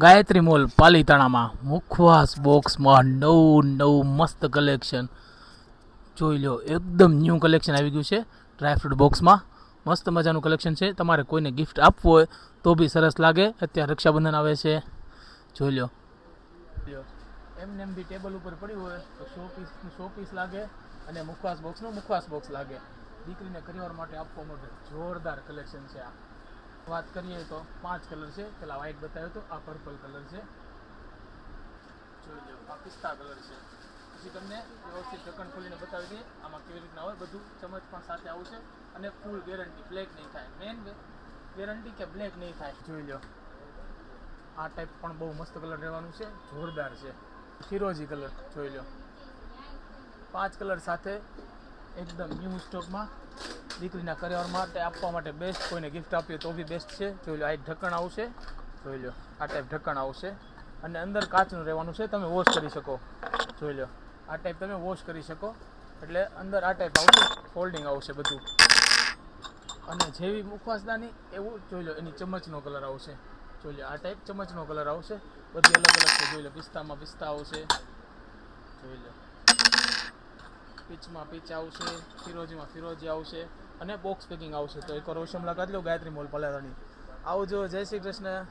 Gayatri mall પાલીતાણામાં મુખવાસ બોક્સમાં નવું મસ્ત કલેક્શન જોઈ લો. એકદમ ન્યૂ કલેક્શન આવી ગયું છે ડ્રાયફ્રૂટ બોક્સમાં. મસ્ત મજાનું કલેક્શન છે. તમારે કોઈને ગિફ્ટ આપવું હોય તો બી સરસ લાગે. અત્યારે રક્ષાબંધન આવે છે, જોઈ લો. એમને એમ બી ટેબલ ઉપર પડ્યું હોય તો શો પીસ લાગે અને મુખવાસ બોક્સનું મુખવાસ બોક્સ લાગે. દીકરીને કરિયર માટે આપવા માટે જોરદાર કલેક્શન છે આ. વાત કરીએ તો 5 કલર છે. પેલા વ્હાઈટ બતાવ્યો તો, આ પર્પલ કલર છે, જોઈ લો. આ પિસ્તા કલર છે. પછી તમને વ્યવસ્થિત ઢક્કણ ખોલીને બતાવી દઈએ આમાં કેવી રીતના હોય. બધું ચમચ પણ સાથે આવશે અને ફૂલ ગેરંટી, બ્લેક નહીં થાય. મેન ગેરંટી કે બ્લેક નહીં થાય. જોઈ લો, આ ટાઈપ પણ બહુ મસ્ત કલર રહેવાનું છે, જોરદાર છે. ફિરોજી કલર જોઈ લો. 5 કલર સાથે એકદમ ન્યૂ સ્ટોકમાં. દીકરીના કરિયર માટે આપવા માટે બેસ્ટ. કોઈને ગિફ્ટ આપીએ તો બી બેસ્ટ છે. જોઈ લો, આ એક ઢક્કણ આવશે, જોઈ લો. આ ટાઈપ ઢક્કણ આવશે અને અંદર કાચનું રહેવાનું છે. તમે વોશ કરી શકો, જોઈ લો. આ ટાઈપ તમે વોશ કરી શકો. એટલે અંદર આ ટાઈપ આવશે, ફોલ્ડિંગ આવશે બધું. અને જેવી મુખવાસદાની એવું જોઈ લો, એની ચમચનો કલર આવશે, જોઈ લો. આ ટાઈપ ચમચનો કલર આવશે. બધી અલગ અલગ છે, જોઈ લો. પિસ્તામાં પિસ્તા આવશે, જોઈ લો. પીચમાં પીચ આવશે, ફિરોજીમાં ફિરોજી આવશે અને બોક્સ પેકિંગ આવશે. તો એકવાર ઓછમ લગાડી લો ગાયત્રી મોલ પાલીતાણા. આવજો, જય શ્રી કૃષ્ણ.